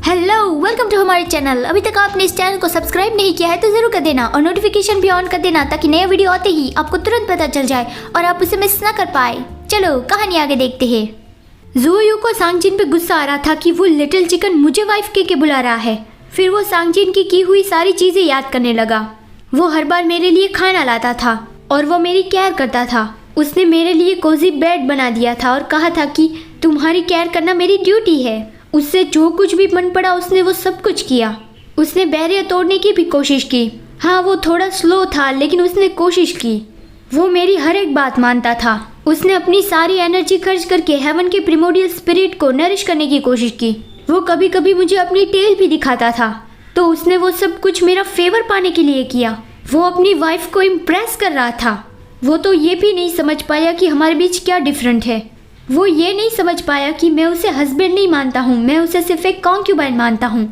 Hello, welcome to हमारे channel. अभी तक आपने इस चैनल को सब्सक्राइब नहीं किया है तो जरूर कर देना और नोटिफिकेशन भी ऑन कर देना ताकि नया वीडियो आते ही आपको तुरंत पता चल जाए और आप उसे मिस ना कर पाए। चलो कहानी आगे देखते हैं। ज़ुओयू को सांगजिन पे गुस्सा आ रहा था कि वो लिटिल चिकन मुझे वाइफ के बुला रहा है। फिर वो सांगजिन की हुई सारी चीज़ें याद करने लगा। वो हर बार मेरे लिए खाना लाता था और वो मेरी केयर करता था। उसने मेरे लिए कोजी बेड बना दिया था और कहा था कि तुम्हारी केयर करना मेरी ड्यूटी है। उससे जो कुछ भी मन पड़ा उसने वो सब कुछ किया। उसने बैरियर तोड़ने की भी कोशिश की। हाँ, वो थोड़ा स्लो था लेकिन उसने कोशिश की। वो मेरी हर एक बात मानता था। उसने अपनी सारी एनर्जी खर्च करके हेवन के प्रिमोडियल स्पिरिट को नरिश करने की कोशिश की। वो कभी कभी मुझे अपनी टेल भी दिखाता था, तो उसने वो सब कुछ मेरा फेवर पाने के लिए किया। वो अपनी वाइफ को इम्प्रेस कर रहा था। वो तो ये भी नहीं समझ पाया कि हमारे बीच क्या डिफरेंट है। वो ये नहीं समझ पाया कि मैं उसे हस्बैंड नहीं मानता हूँ, मैं उसे सिर्फ एक कॉन्क्यूबाइन मानता हूँ।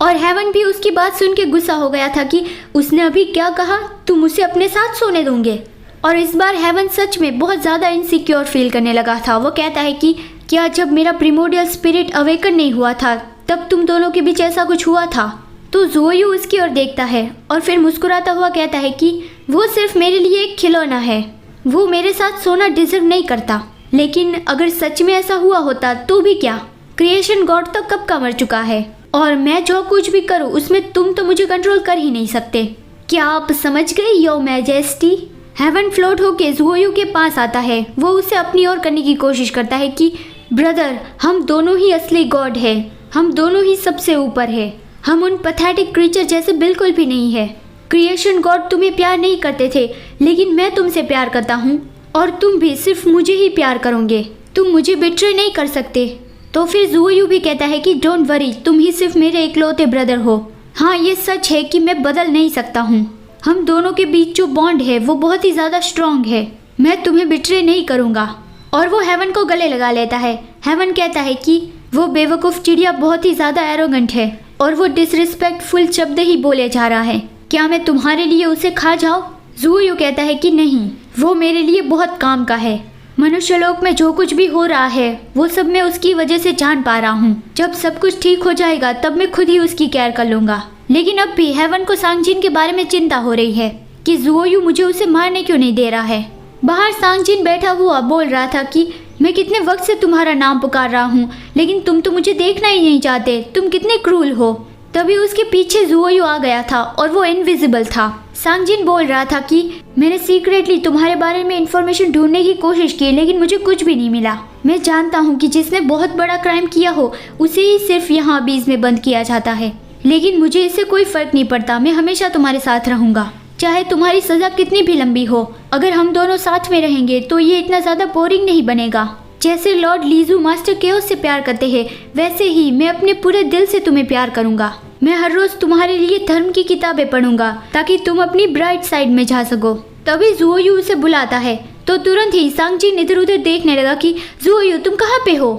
और हेवन भी उसकी बात सुन के गुस्सा हो गया था कि उसने अभी क्या कहा, तुम उसे अपने साथ सोने दोगे। और इस बार हेवन सच में बहुत ज़्यादा इनसिक्योर फील करने लगा था। वो कहता है कि क्या जब मेरा प्रिमोडियल स्पिरिट अवेकन नहीं हुआ था तब तुम दोनों के बीच ऐसा कुछ हुआ था। तो ज़ुओयू उसकी ओर देखता है और फिर मुस्कुराता हुआ कहता है कि वो सिर्फ मेरे लिए एक खिलौना है। वो मेरे साथ सोना डिजर्व नहीं करता। लेकिन अगर सच में ऐसा हुआ होता तो भी क्या, क्रिएशन गॉड तो कब का मर चुका है और मैं जो कुछ भी करूं उसमें तुम तो मुझे कंट्रोल कर ही नहीं सकते। क्या आप समझ गए यो मैजेस्टी? हेवन फ्लोट होके ज़ुओयू के पास आता है। वो उसे अपनी ओर करने की कोशिश करता है कि ब्रदर, हम दोनों ही असली गॉड है, हम दोनों ही सबसे ऊपर है। हम उन पैथेटिक क्रीचर जैसे बिल्कुल भी नहीं है। क्रिएशन गॉड तुम्हें प्यार नहीं करते थे लेकिन मैं तुमसे प्यार करता हूँ और तुम भी सिर्फ मुझे ही प्यार करोगे। तुम मुझे बिट्रे नहीं कर सकते। तो फिर ज़ुओयू भी कहता है कि डोंट वरी, तुम ही सिर्फ मेरे इकलौते ब्रदर हो। हाँ, ये सच है कि मैं बदल नहीं सकता हूँ। हम दोनों के बीच जो बॉन्ड है वो बहुत ही ज़्यादा स्ट्रॉन्ग है। मैं तुम्हें बिट्रे नहीं करूँगा। और वो हेवन को गले लगा लेता है। हेवन कहता है कि वो बेवकूफ़ चिड़िया बहुत ही ज़्यादा एरोगेंट है और वो डिसरिस्पेक्टफुल शब्द ही बोले जा रहा है। क्या मैं तुम्हारे लिए उसे खा जाऊँ? ज़ुओयू कहता है कि नहीं, वो मेरे लिए बहुत काम का है। मनुष्यलोक में जो कुछ भी हो रहा है वो सब मैं उसकी वजह से जान पा रहा हूँ। जब सब कुछ ठीक हो जाएगा तब मैं खुद ही उसकी केयर कर लूँगा। लेकिन अब भी हेवन को सांगजिन के बारे में चिंता हो रही है कि ज़ुओयू मुझे उसे मारने क्यों नहीं दे रहा है। बाहर सांगजिन बैठा हुआ बोल रहा था कि मैं कितने वक्त से तुम्हारा नाम पुकार रहा हूँ लेकिन तुम तो मुझे देखना ही नहीं चाहते, तुम कितने क्रूल हो। तभी उसके पीछे ज़ुओयू आ गया था और वो इनविजिबल था। सांगजिन बोल रहा था कि मैंने सीक्रेटली तुम्हारे बारे में इंफॉर्मेशन ढूंढने की कोशिश की लेकिन मुझे कुछ भी नहीं मिला। मैं जानता हूँ कि जिसने बहुत बड़ा क्राइम किया हो उसे ही सिर्फ यहाँ बीच में बंद किया जाता है, लेकिन मुझे इससे कोई फर्क नहीं पड़ता। मैं हमेशा तुम्हारे साथ रहूँगा, चाहे तुम्हारी सज़ा कितनी भी लंबी हो। अगर हम दोनों साथ में रहेंगे तो ये इतना ज़्यादा बोरिंग नहीं बनेगा। जैसे लॉर्ड लीजू मास्टर केओस से प्यार करते हैं वैसे ही मैं अपने पूरे दिल से तुम्हें प्यार करूँगा। मैं हर रोज तुम्हारे लिए धर्म की किताबें पढ़ूंगा ताकि तुम अपनी ब्राइट साइड में जा सको। तभी ज़ुओयू उसे बुलाता है तो तुरंत ही सांगजिन इधर उधर देखने लगा कि ज़ुओयू तुम कहाँ पे हो।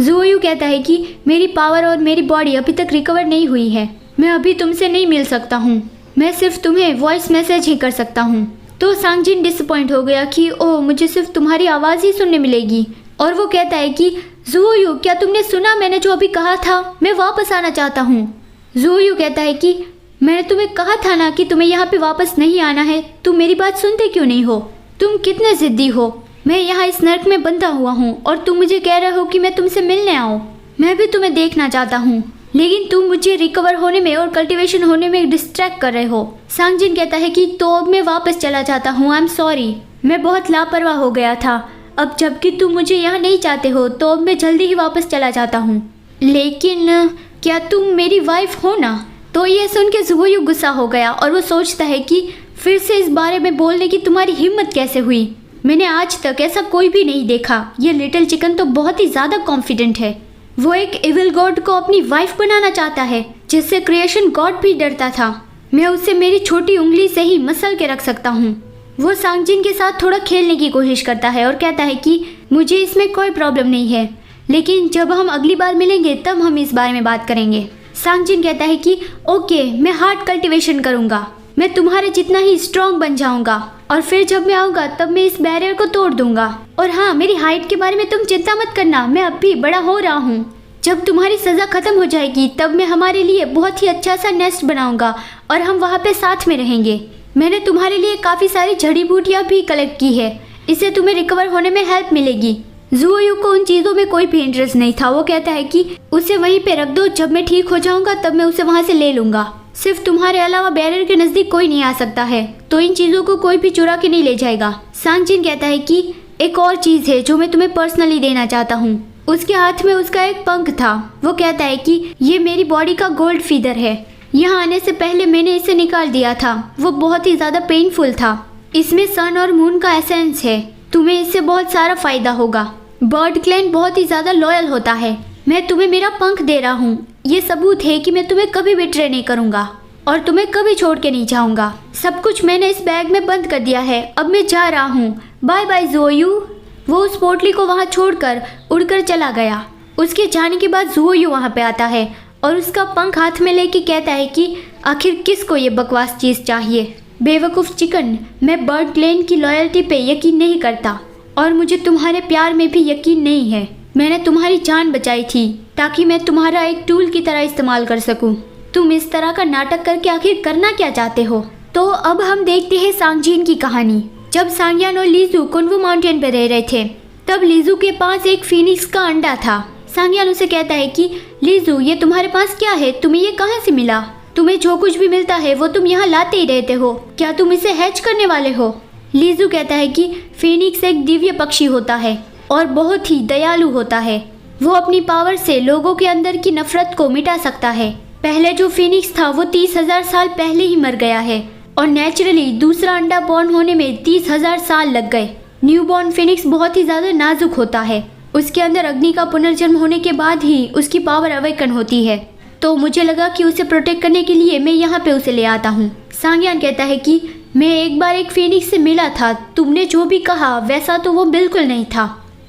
ज़ुओयू कहता है कि मेरी पावर और मेरी बॉडी अभी तक रिकवर नहीं हुई है, मैं अभी तुमसे नहीं मिल सकता हूँ, मैं सिर्फ तुम्हें वॉइस मैसेज ही कर सकता हूँ। तो सांगजिन डिसअपॉइंट हो गया कि ओह, मुझे सिर्फ तुम्हारी आवाज़ ही सुनने मिलेगी। और वो कहता है कि ज़ुओयू क्या तुमने सुना मैंने जो अभी कहा था, मैं वापस आना चाहता हूँ। ज़ुओयू कहता है कि मैंने तुम्हें कहा था ना कि तुम्हें यहाँ पे वापस नहीं आना है, तुम मेरी बात सुनते क्यों नहीं हो? तुम कितने ज़िद्दी हो। मैं यहाँ इस नर्क में बंधा हुआ हूँ और तुम मुझे कह रहे हो कि मैं तुमसे मिलने आऊँ। मैं भी तुम्हें देखना चाहता हूँ लेकिन तुम मुझे रिकवर होने में और कल्टीवेशन होने में डिस्ट्रैक्ट कर रहे हो। सांगजिन कहता है कि तो अब मैं वापस चला जाता हूँ, आई एम सॉरी, मैं बहुत लापरवाह हो गया था। अब जबकि तुम मुझे यहाँ नहीं चाहते हो तो अब मैं जल्दी ही वापस चला जाता हूँ। लेकिन क्या तुम मेरी वाइफ हो ना? तो ये सुन के ज़ुओयू गुस्सा हो गया और वो सोचता है कि फिर से इस बारे में बोलने की तुम्हारी हिम्मत कैसे हुई? मैंने आज तक ऐसा कोई भी नहीं देखा। ये लिटिल चिकन तो बहुत ही ज़्यादा कॉन्फिडेंट है। वो एक इविल गॉड को अपनी वाइफ बनाना चाहता है जिससे क्रिएशन गॉड भी डरता था। मैं उसे मेरी छोटी उंगली से ही मसल के रख सकता हूँ। वो सांगजिन के साथ थोड़ा खेलने की कोशिश करता है और कहता है कि मुझे इसमें कोई प्रॉब्लम नहीं है, लेकिन जब हम अगली बार मिलेंगे तब हम इस बारे में बात करेंगे। सांगजिन कहता है कि ओके, मैं हार्ट कल्टीवेशन करूँगा, मैं तुम्हारे जितना ही स्ट्रॉन्ग बन जाऊँगा और फिर जब मैं आऊँगा तब मैं इस बैरियर को तोड़ दूँगा। और हाँ, मेरी हाइट के बारे में तुम चिंता मत करना, मैं अब भी बड़ा हो रहा हूँ। जब तुम्हारी सज़ा ख़त्म हो जाएगी तब मैं हमारे लिए बहुत ही अच्छा सा नेस्ट बनाऊंगा और हम वहाँ पे साथ में रहेंगे। मैंने तुम्हारे लिए काफ़ी सारी जड़ी बूटियाँ भी कलेक्ट की है, इससे तुम्हें रिकवर होने में हेल्प मिलेगी। ज़ुओयू को उन चीज़ों में कोई भी इंटरेस्ट नहीं था। वो कहता है कि उसे वहीं पे रख दो, जब मैं ठीक हो जाऊंगा तब मैं उसे वहाँ से ले लूँगा। सिर्फ तुम्हारे अलावा बैरियर के नज़दीक कोई नहीं आ सकता है, तो इन चीज़ों को कोई भी चुरा के नहीं ले जाएगा। सांगजिन कहता है कि एक और चीज़ है जो मैं तुम्हें पर्सनली देना चाहता हूँ। उसके हाथ में उसका एक पंख था। वो कहता है कि ये मेरी बॉडी का गोल्ड फीदर है। यहाँ आने से पहले मैंने इसे निकाल दिया था, वो बहुत ही ज़्यादा पेनफुल था। इसमें सन और मून का एसेंस है, तुम्हें इससे बहुत सारा फ़ायदा होगा। बर्ड क्लैन बहुत ही ज़्यादा लॉयल होता है। मैं तुम्हें मेरा पंख दे रहा हूँ, ये सबूत है कि मैं तुम्हें कभी बिट्रे नहीं करूँगा और तुम्हें कभी छोड़ के नहीं जाऊँगा। सब कुछ मैंने इस बैग में बंद कर दिया है, अब मैं जा रहा हूँ, बाय बाय ज़ुओयू। वो उस पोटली को वहाँ छोड़कर उड़कर चला गया। उसके जाने के बाद ज़ुओयू वहाँ पे आता है और उसका पंख हाथ में लेके कहता है कि आखिर किसको ये बकवास चीज़ चाहिए। बेवकूफ़ चिकन, मैं बर्ड क्लैन की लॉयल्टी पे यकीन नहीं करता और मुझे तुम्हारे प्यार में भी यकीन नहीं है। मैंने तुम्हारी जान बचाई थी ताकि मैं तुम्हारा एक टूल की तरह इस्तेमाल कर सकूं। तुम इस तरह का नाटक करके आखिर करना क्या चाहते हो? तो अब हम देखते हैं सांगजिन की कहानी। जब सांगयान और लीजू कुनवू माउंटेन पर रह रहे थे तब लीजू के पास एक फीनिक्स का अंडा था। सांगयान उसे कहता है कि लीजू, ये तुम्हारे पास क्या है? तुम्हें ये कहाँ से मिला? तुम्हें जो कुछ भी मिलता है वो तुम यहाँ लाते ही रहते हो, क्या तुम इसे हैच करने वाले हो? लीजू कहता है कि फीनिक्स एक दिव्य पक्षी होता है और बहुत ही दयालु होता है। वो अपनी पावर से लोगों के अंदर की नफरत को मिटा सकता है। पहले जो फीनिक्स था वो 30,000 साल पहले ही मर गया है और नेचुरली दूसरा अंडा बॉर्न होने में 30,000 साल लग गए। न्यू बॉर्न फीनिक्स बहुत ही ज़्यादा नाजुक होता है। उसके अंदर अग्नि का पुनर्जन्म होने के बाद ही उसकी पावर अवेकन होती है, तो मुझे लगा कि उसे प्रोटेक्ट करने के लिए मैं यहाँ पे उसे ले आता हूँ। सांगयान कहता है कि मैं एक बार एक फीनिक्स से मिला था, तुमने जो भी कहा वैसा तो वो बिल्कुल नहीं था।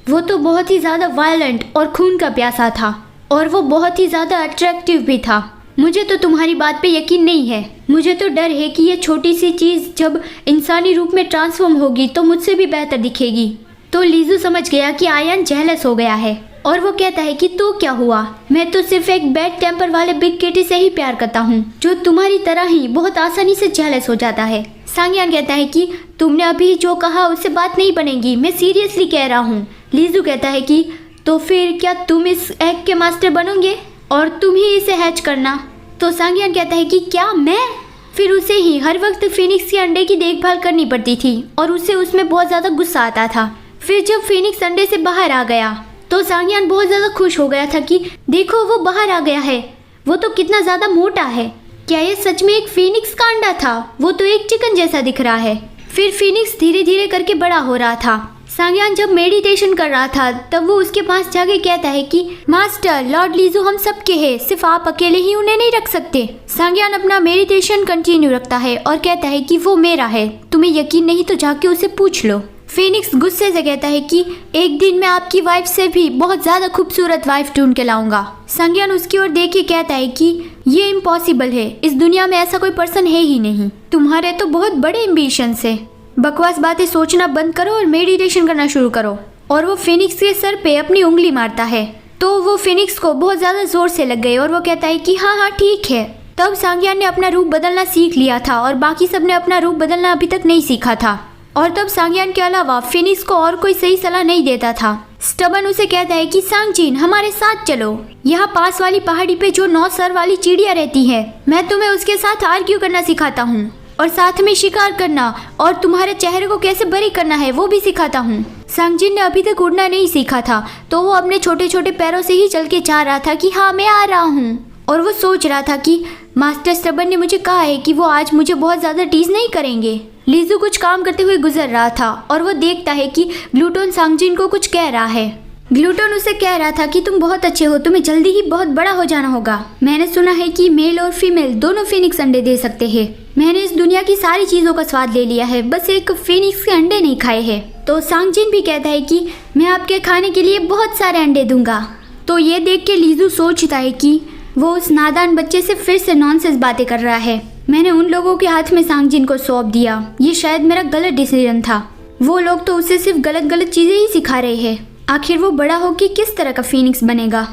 वो तो बहुत ही ज़्यादा वायलेंट और खून का प्यासा था और वो बहुत ही ज़्यादा अट्रैक्टिव भी था। मुझे तो तुम्हारी बात पे यकीन नहीं है। मुझे तो डर है कि ये छोटी सी चीज़ जब इंसानी रूप में ट्रांसफॉर्म होगी तो मुझसे भी बेहतर दिखेगी। तो लीजू समझ गया कि आयन जेलस हो गया है और वो कहता है कि तो क्या हुआ, मैं तो सिर्फ एक बैड टेम्पर वाले बिग किटी से ही प्यार करता हूँ जो तुम्हारी तरह ही बहुत आसानी से जेलस हो जाता है। सांगयान कहता है कि तुमने अभी जो कहा उससे बात नहीं बनेगी, मैं सीरियसली कह रहा हूँ। लीजू कहता है कि तो फिर क्या तुम इस एग के मास्टर बनोगे और तुम ही इसे हैच करना? तो सांगयान कहता है कि क्या मैं? फिर उसे ही हर वक्त फीनिक्स के अंडे की देखभाल करनी पड़ती थी और उसे उसमें बहुत ज़्यादा गुस्सा आता था। फिर जब फीनिक्स अंडे से बाहर आ गया तो सांगयान बहुत ज़्यादा खुश हो गया था कि देखो वो बाहर आ गया है, वो तो कितना ज़्यादा मोटा है। क्या ये सच में एक फीनिक्स का अंडा था? वो तो एक चिकन जैसा दिख रहा है। फिर फीनिक्स धीरे धीरे करके बड़ा हो रहा था। सांगयान जब मेडिटेशन कर रहा था तब वो उसके पास जाके कहता है कि मास्टर, लॉर्ड लीजू हम सब के हैं, सिर्फ आप अकेले ही उन्हें नहीं रख सकते। सांगयान अपना मेडिटेशन कंटिन्यू रखता है और कहता है कि वो मेरा है, तुम्हें यकीन नहीं तो जाके उसे पूछ लो। फीनिक्स गुस्से से कहता है कि एक दिन मैं आपकी वाइफ से भी बहुत ज़्यादा खूबसूरत वाइफ ढूंढ के लाऊंगा। सांगयान उसकी ओर देख के कहता है कि ये इम्पॉसिबल है, इस दुनिया में ऐसा कोई पर्सन है ही नहीं। तुम्हारे तो बहुत बड़े एम्बिशंस है, बकवास बातें सोचना बंद करो और मेडिटेशन करना शुरू करो। और वो फीनिक्स के सर पे अपनी उंगली मारता है तो वो फीनिक्स को बहुत ज़्यादा जोर से लग गई और वो कहता है कि हाँ हाँ ठीक है। तब सांगयान ने अपना रूप बदलना सीख लिया था और बाकी सब ने अपना रूप बदलना अभी तक नहीं सीखा था। और तब सांगयान के अलावा फीनिक्स को और कोई सही सलाह नहीं देता था। स्टबन उसे कहता है कि सांगजिन हमारे साथ चलो, यहाँ पास वाली पहाड़ी पे जो 9 सर वाली चिड़िया रहती है, मैं तुम्हें उसके साथ आर्ग्यू करना सिखाता हूँ और साथ में शिकार करना और तुम्हारे चेहरे को कैसे बरी करना है वो भी सिखाता हूँ। सांगजिन ने अभी तक उड़ना नहीं सीखा था तो वो अपने छोटे छोटे पैरों से ही चल के जा रहा था कि हाँ मैं आ रहा हूँ। और वो सोच रहा था कि मास्टर स्टबन ने मुझे कहा है कि वो आज मुझे बहुत ज़्यादा टीज नहीं करेंगे। लीजू कुछ काम करते हुए गुजर रहा था और वो देखता है कि ग्लूटोन सांगजिन को कुछ कह रहा है। ग्लूटोन उसे कह रहा था कि तुम बहुत अच्छे हो, तुम्हें जल्दी ही बहुत बड़ा हो जाना होगा। मैंने सुना है कि मेल और फीमेल दोनों फीनिक्स अंडे दे सकते हैं। मैंने इस दुनिया की सारी चीज़ों का स्वाद ले लिया है, बस एक फीनिक्स के अंडे नहीं खाए हैं। तो सांगजिन भी कहता है कि मैं आपके खाने के लिए बहुत सारे अंडे दूंगा। तो ये देख के लीजू सोचता है कि वो उस नादान बच्चे से फिर से नॉनसेंस बातें कर रहा है। मैंने उन लोगों के हाथ में सांगजिन को सौंप दिया, ये शायद मेरा गलत डिसीजन था। वो लोग तो उसे सिर्फ गलत गलत चीज़ें ही सिखा रहे हैं। आखिर वो बड़ा होकर किस तरह का फीनिक्स बनेगा?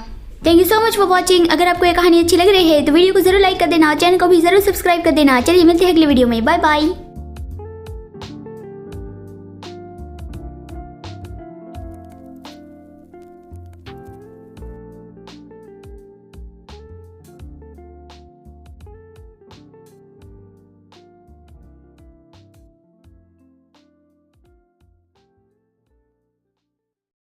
Thank you so much for watching. अगर आपको ये कहानी अच्छी लग रही है तो वीडियो को जरूर लाइक कर देना, चैनल को भी जरूर सब्सक्राइब कर देना। चलिए मिलते हैं अगले वीडियो में, बाय बाय।